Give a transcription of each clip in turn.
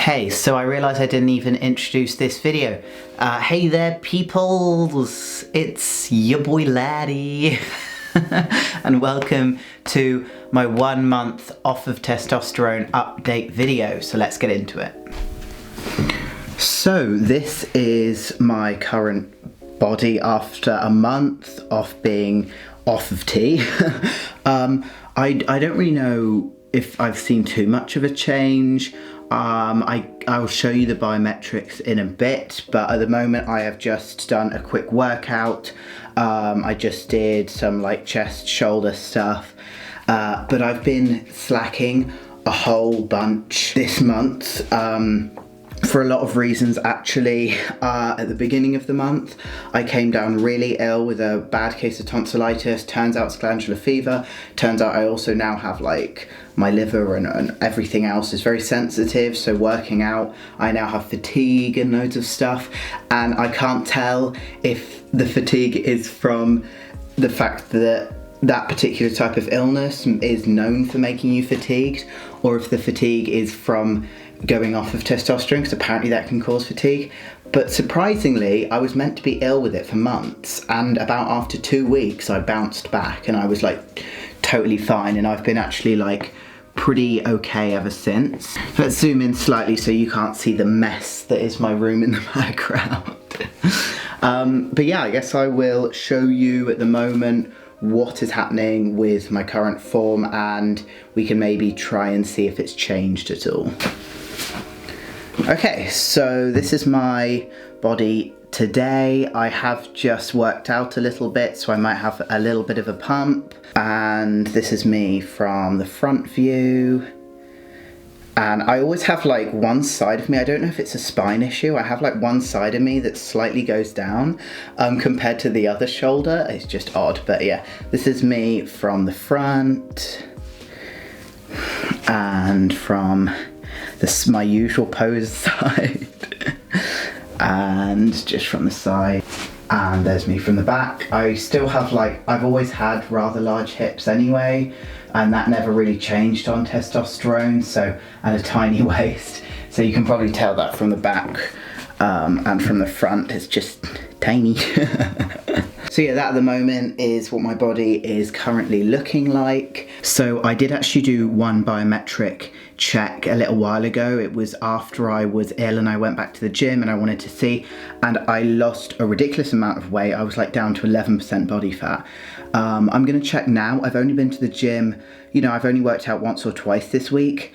Okay, so I realised I didn't even introduce this video. Hey there peoples, it's your boy Laddie and welcome to my 1 month off of testosterone update video, so let's get into it. So this is my current body after a month of being off of tea. I don't really know if I've seen too much of a change. I'll show you the biometrics in a bit, but at the moment I have just done a quick workout. I just did some like chest, shoulder stuff, but I've been slacking a whole bunch this month. For a lot of reasons actually. At the beginning of the month I came down really ill with a bad case of tonsillitis. Turns out it's glandular fever. Turns out I also now have like my liver and everything else is very sensitive, so working out I now have fatigue and loads of stuff, and I can't tell if the fatigue is from the fact that that particular type of illness is known for making you fatigued, or if the fatigue is from going off of testosterone, because apparently that can cause fatigue. But surprisingly, I was meant to be ill with it for months, and about after 2 weeks I bounced back and I was like totally fine, and I've been actually like pretty okay ever since. Let's zoom in slightly so you can't see the mess that is my room in the background. But yeah, I guess I will show you at the moment what is happening with my current form, and we can maybe try and see if it's changed at all. Okay, so this is my body today. I have just worked out a little bit, so I might have a little bit of a pump. And this is me from the front view. And I always have like one side of me, I don't know if it's a spine issue, I have like one side of me that slightly goes down compared to the other shoulder. It's just odd, but yeah, this is me from the front and from my usual pose side and just from the side, and there's me from the back. I still have like, I've always had rather large hips anyway, and that never really changed on testosterone, so, and a tiny waist, so you can probably tell that from the back, and from the front it's just tiny. So yeah, that at the moment is what my body is currently looking like. So I did actually do one biometric check a little while ago. It was after I was ill and I went back to the gym and I wanted to see, and I lost a ridiculous amount of weight. I was like down to 11% body fat. I'm gonna check now. I've only been to the gym, you know, I've only worked out once or twice this week.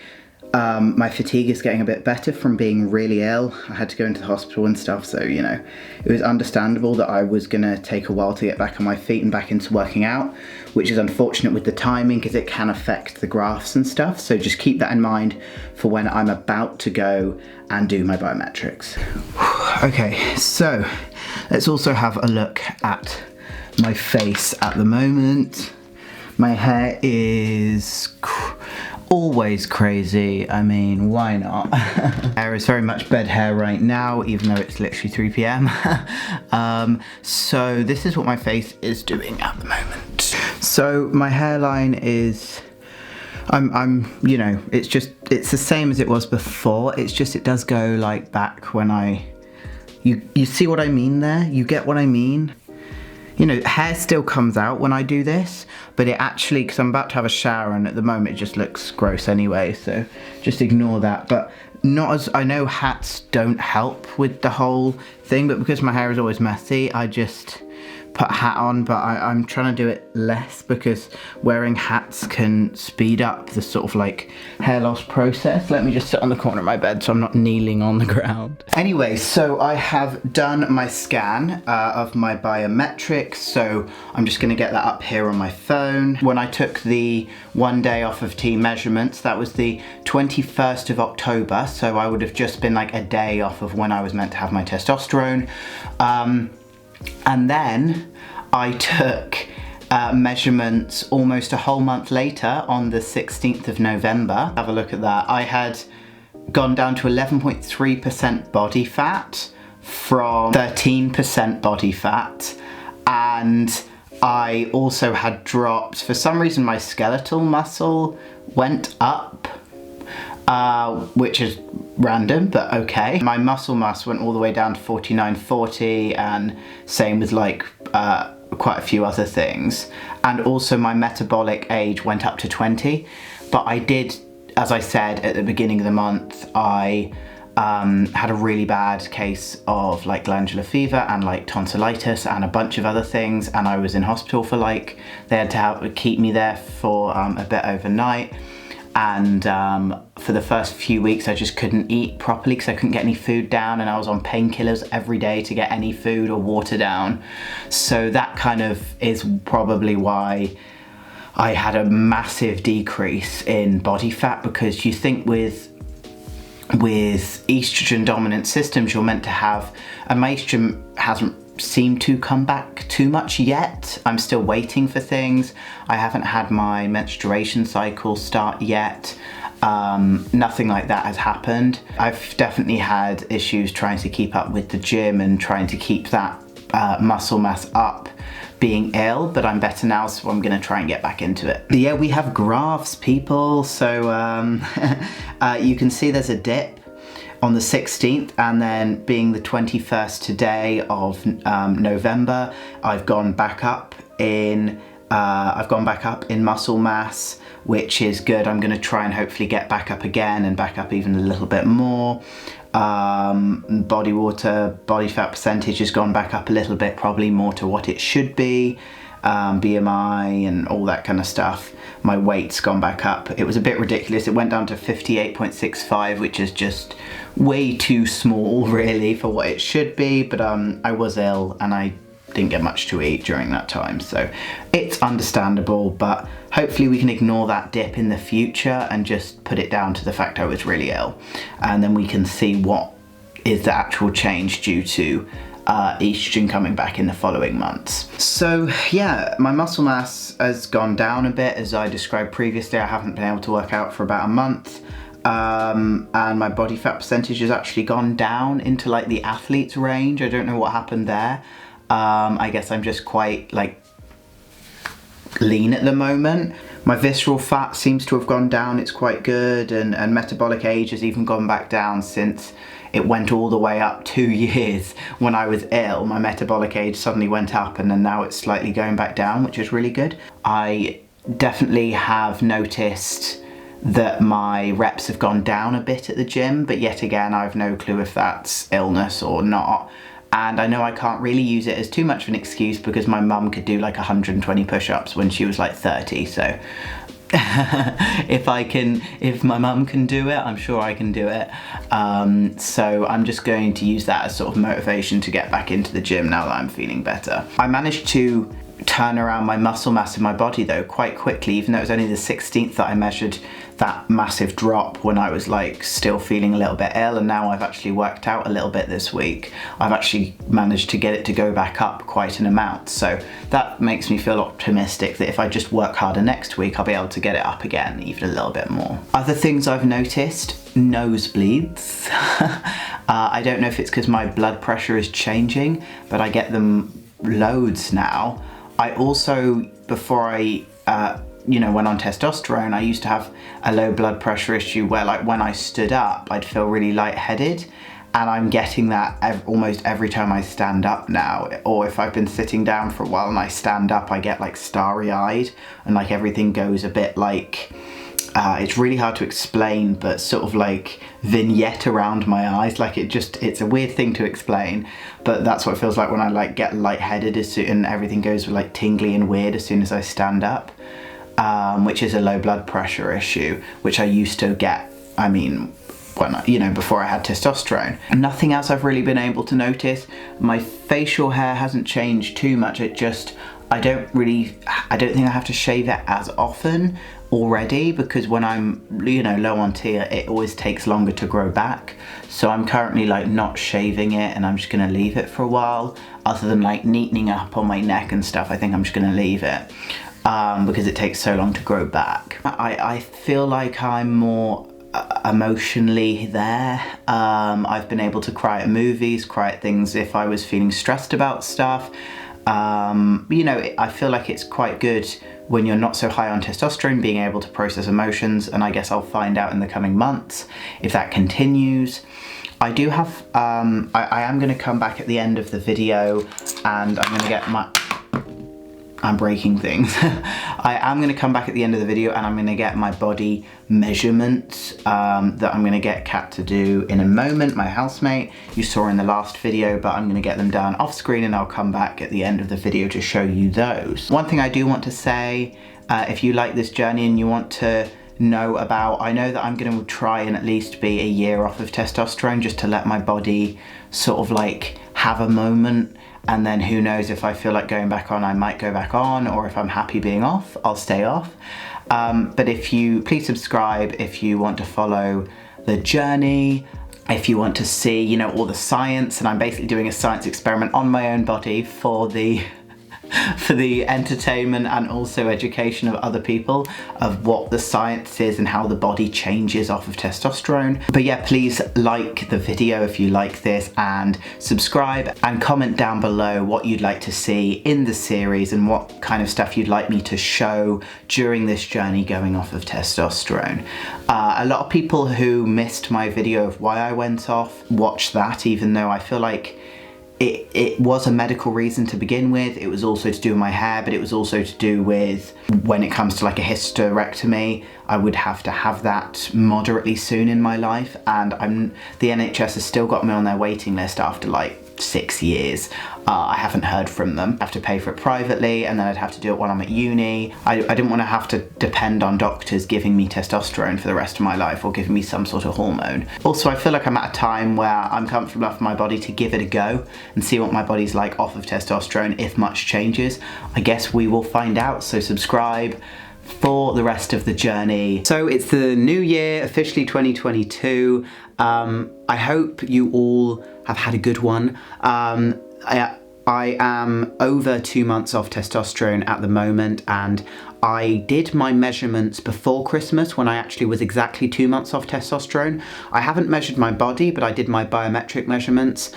My fatigue is getting a bit better from being really ill. I had to go into the hospital and stuff, so you know, it was understandable that I was gonna take a while to get back on my feet and back into working out, which is unfortunate with the timing because it can affect the graphs and stuff, so just keep that in mind for when I'm about to go and do my biometrics. Okay, so let's also have a look at my face at the moment. My hair is always crazy. I mean, why not? Hair is very much bed hair right now, even though it's literally 3 p.m. So this is what my face is doing at the moment. So my hairline is, you know, it's the same as it was before. It's just, it does go like back when you see what I mean there? You get what I mean? You know, hair still comes out when I do this, but it actually, because I'm about to have a shower and at the moment it just looks gross anyway, so just ignore that. But not as, I know hats don't help with the whole thing, but because my hair is always messy, I just put a hat on, but I'm trying to do it less because wearing hats can speed up the sort of like hair loss process. Let me just sit on the corner of my bed so I'm not kneeling on the ground. Anyway, so I have done my scan of my biometrics, so I'm just gonna get that up here on my phone. When I took the 1 day off of tea measurements, that was the 21st of October, so I would have just been like a day off of when I was meant to have my testosterone. And then I took measurements almost a whole month later on the 16th of November. Have a look at that. I had gone down to 11.3% body fat from 13% body fat, and I also had dropped, for some reason my skeletal muscle went up which is random, but okay. My muscle mass went all the way down to 49-40, and same with like quite a few other things. And also my metabolic age went up to 20, but I did, as I said at the beginning of the month, I had a really bad case of like glandular fever and like tonsillitis and a bunch of other things, and I was in hospital for like, they had to keep me there for a bit overnight. And for the first few weeks I just couldn't eat properly because I couldn't get any food down, and I was on painkillers every day to get any food or water down. So that kind of is probably why I had a massive decrease in body fat, because you think with estrogen dominant systems you're meant to have, and my estrogen hasn't seemed to come back too much yet. I'm still waiting for things. I haven't had my menstruation cycle start yet. Nothing like that has happened. I've definitely had issues trying to keep up with the gym and trying to keep that muscle mass up, being ill, but I'm better now, so I'm gonna try and get back into it. But yeah, we have graphs, people. So you can see there's a dip on the 16th, and then being the 21st today of November, I've gone back up in muscle mass, which is good. I'm going to try and hopefully get back up again and back up even a little bit more. Body fat percentage has gone back up a little bit, probably more to what it should be. BMI and all that kind of stuff. My weight's gone back up. It was a bit ridiculous. It went down to 58.65, which is just way too small really for what it should be, but I was ill and I didn't get much to eat during that time, so it's understandable, but hopefully we can ignore that dip in the future and just put it down to the fact I was really ill, and then we can see what is the actual change due to estrogen coming back in the following months. So yeah, my muscle mass has gone down a bit, as I described previously. I haven't been able to work out for about a month, and my body fat percentage has actually gone down into like the athlete's range. I don't know what happened there. I guess I'm just quite like lean at the moment. My visceral fat seems to have gone down, it's quite good, and metabolic age has even gone back down since it went all the way up 2 years when I was ill. My metabolic age suddenly went up, and then now it's slightly going back down, which is really good. I definitely have noticed that my reps have gone down a bit at the gym, but yet again, I have no clue if that's illness or not. And I know I can't really use it as too much of an excuse because my mum could do like 120 push-ups when she was like 30, so if my mum can do it, I'm sure I can do it. So I'm just going to use that as sort of motivation to get back into the gym now that I'm feeling better. I managed to turn around my muscle mass in my body though quite quickly, even though it was only the 16th that I measured that massive drop when I was like still feeling a little bit ill, and now I've actually worked out a little bit this week. I've actually managed to get it to go back up quite an amount, so that makes me feel optimistic that if I just work harder next week I'll be able to get it up again even a little bit more. Other things I've noticed: nosebleeds. I don't know if it's because my blood pressure is changing, but I get them loads now. I also, before I went on testosterone, I used to have a low blood pressure issue where like when I stood up I'd feel really lightheaded, and I'm getting that almost every time I stand up now. Or if I've been sitting down for a while and I stand up, I get like starry-eyed and like everything goes a bit like it's really hard to explain, but sort of like vignette around my eyes. Like it's a weird thing to explain, but that's what it feels like when I like get lightheaded and everything goes like tingly and weird as soon as I stand up, which is a low blood pressure issue, which I used to get, I mean, when before I had testosterone. Nothing else I've really been able to notice. My facial hair hasn't changed too much. It just, I don't think I have to shave it as often already, because when I'm low on T, it always takes longer to grow back. So I'm currently like not shaving it, and I'm just gonna leave it for a while. Other than like neatening up on my neck and stuff, I think I'm just gonna leave it because it takes so long to grow back. I feel like I'm more emotionally there. I've been able to cry at movies, cry at things if I was feeling stressed about stuff. You know, I feel like it's quite good when you're not so high on testosterone, being able to process emotions, and I guess I'll find out in the coming months if that continues. I do have, I am going to come back at the end of the video and I'm going to get my, I'm breaking things. I am going to come back at the end of the video and I'm going to get my body measurements that I'm going to get Kat to do in a moment, my housemate. You saw in the last video, but I'm going to get them done off screen and I'll come back at the end of the video to show you those. One thing I do want to say, if you like this journey and you want to know about, I know that I'm going to try and at least be a year off of testosterone just to let my body sort of like have a moment, and then who knows, if I feel like going back on, I might go back on, or if I'm happy being off, I'll stay off. But if you, please subscribe if you want to follow the journey, if you want to see, you know, all the science, and I'm basically doing a science experiment on my own body for the entertainment and also education of other people of what the science is and how the body changes off of testosterone. But yeah, please like the video if you like this, and subscribe and comment down below what you'd like to see in the series and what kind of stuff you'd like me to show during this journey going off of testosterone. A lot of people who missed my video of why I went off watched that, even though I feel like it was a medical reason to begin with. It was also to do with my hair, but it was also to do with when it comes to like a hysterectomy, I would have to have that moderately soon in my life, and the NHS has still got me on their waiting list after like 6 years. I haven't heard from them. I have to pay for it privately, and then I'd have to do it when I'm at uni. I didn't want to have to depend on doctors giving me testosterone for the rest of my life or giving me some sort of hormone. Also, I feel like I'm at a time where I'm comfortable enough with my body to give it a go and see what my body's like off of testosterone, if much changes. I guess we will find out, so subscribe for the rest of the journey. So it's the new year, officially 2022. I hope you all have had a good one. I am over 2 months off testosterone at the moment, and I did my measurements before Christmas when I actually was exactly 2 months off testosterone. I haven't measured my body, but I did my biometric measurements.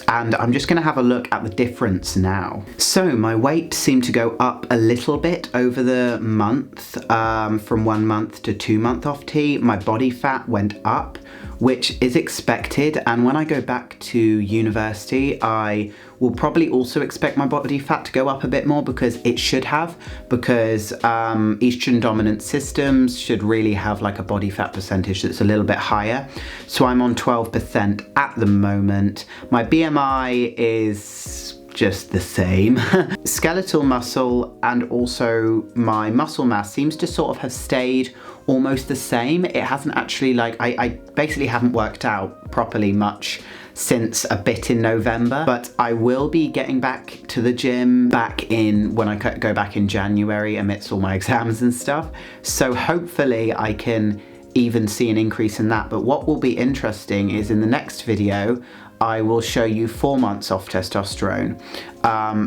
And I'm just going to have a look at the difference now. So my weight seemed to go up a little bit over the month, from 1 month to 2 month off T. My body fat went up, which is expected, and when I go back to university, I will probably also expect my body fat to go up a bit more, because it should have, because estrogen dominant systems should really have like a body fat percentage that's a little bit higher. So I'm on 12% at the moment. My BMI is just the same. Skeletal muscle and also my muscle mass seems to sort of have stayed almost the same. It hasn't actually, like, I basically haven't worked out properly much since a bit in November, but I will be getting back to the gym when I go back in January amidst all my exams and stuff. So hopefully I can even see an increase in that. But what will be interesting is in the next video, I will show you 4 months off testosterone,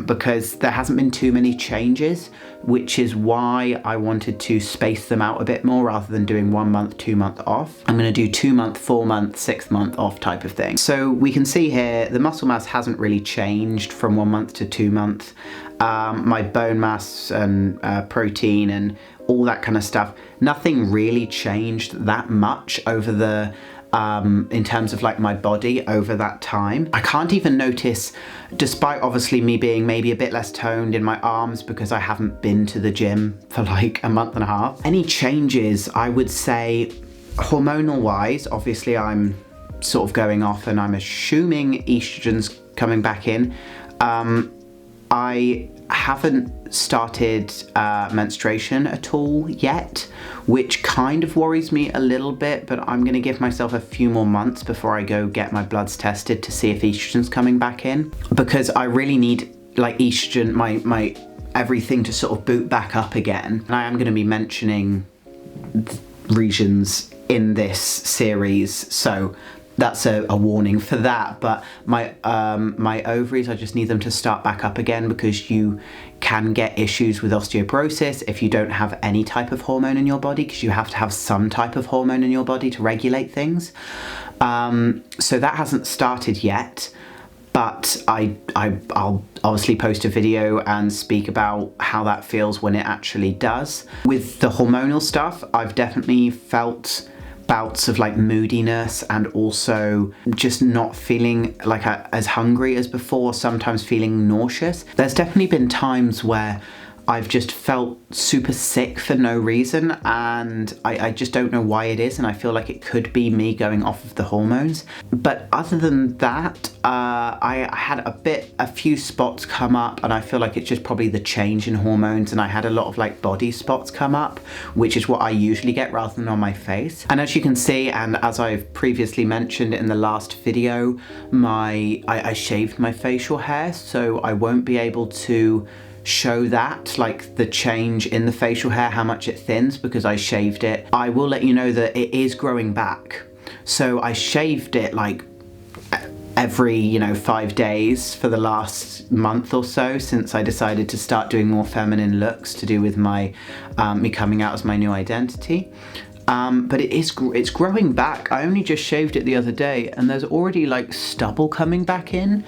because there hasn't been too many changes, which is why I wanted to space them out a bit more rather than doing 1 month, 2 month off. I'm going to do 2 month, 4 month, 6 month off type of thing. So we can see here the muscle mass hasn't really changed from 1 month to 2 months. My bone mass and protein and all that kind of stuff, nothing really changed that much over the in terms of like my body over that time. I can't even notice, despite obviously me being maybe a bit less toned in my arms because I haven't been to the gym for like a month and a half. Any changes, I would say hormonal wise, obviously I'm sort of going off and I'm assuming estrogen's coming back in. I haven't started menstruation at all yet, which kind of worries me a little bit, but I'm going to give myself a few more months before I go get my bloods tested to see if estrogen's coming back in, because I really need like estrogen, my everything to sort of boot back up again. And I am going to be mentioning regions in this series, so that's a warning for that. But my ovaries, I just need them to start back up again, because you can get issues with osteoporosis if you don't have any type of hormone in your body, because you have to have some type of hormone in your body to regulate things. So that hasn't started yet, but I'll obviously post a video and speak about how that feels when it actually does. With the hormonal stuff, I've definitely felt bouts of like moodiness and also just not feeling like as hungry as before, sometimes feeling nauseous. There's definitely been times where I've just felt super sick for no reason, and I just don't know why it is, and I feel like it could be me going off of the hormones. But other than that, I had a few spots come up, and I feel like it's just probably the change in hormones, and I had a lot of like body spots come up, which is what I usually get rather than on my face. And as you can see, and as I've previously mentioned in the last video, I shaved my facial hair, so I won't be able to show that, like the change in the facial hair, how much it thins, because I shaved it. I will let you know that it is growing back. So I shaved it like every 5 days for the last month or so, since I decided to start doing more feminine looks to do with my me coming out as my new identity. But it's growing back. I only just shaved it the other day, and there's already like stubble coming back in.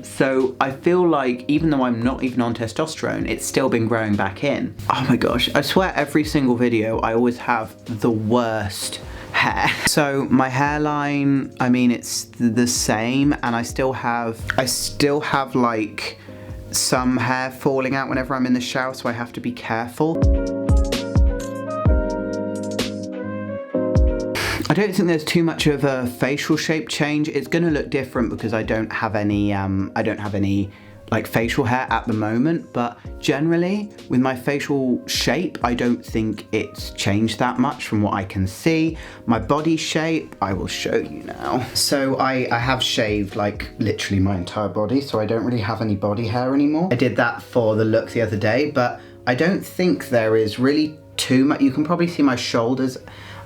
So I feel like even though I'm not even on testosterone, it's still been growing back in. Oh my gosh, I swear every single video I always have the worst hair. So my hairline, I mean, it's the same, and I still have like some hair falling out whenever I'm in the shower, so I have to be careful. I don't think there's too much of a facial shape change. It's gonna look different because I don't have any like facial hair at the moment, but generally with my facial shape, I don't think it's changed that much from what I can see. My body shape, I will show you now. So I have shaved like literally my entire body, so I don't really have any body hair anymore. I did that for the look the other day, but I don't think there is really too much. You can probably see my shoulders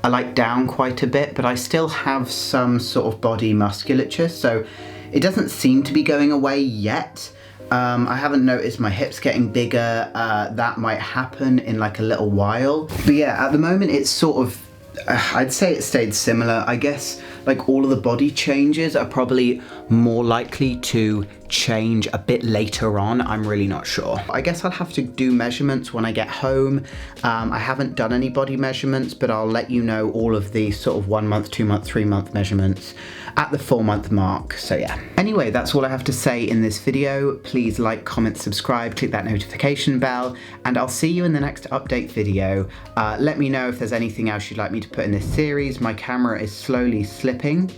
are like down quite a bit, but I still have some sort of body musculature, so it doesn't seem to be going away yet. I haven't noticed my hips getting bigger. That might happen in like a little while. But yeah, at the moment it's sort of, I'd say it stayed similar. I guess like all of the body changes are probably more likely to change a bit later on. I'm really not sure. I guess I'll have to do measurements when I get home. I haven't done any body measurements, but I'll let you know all of the sort of 1 month, 2 month, 3 month measurements at the 4 month mark. So yeah. Anyway, that's all I have to say in this video. Please like, comment, subscribe, click that notification bell, and I'll see you in the next update video. Let me know if there's anything else you'd like me to put in this series. My camera is slowly slipping.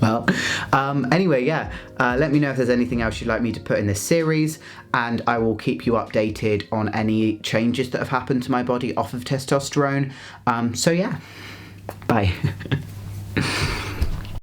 Well, anyway, yeah, let me know if there's anything else you'd like me to put in this series, and I will keep you updated on any changes that have happened to my body off of testosterone. So yeah, bye.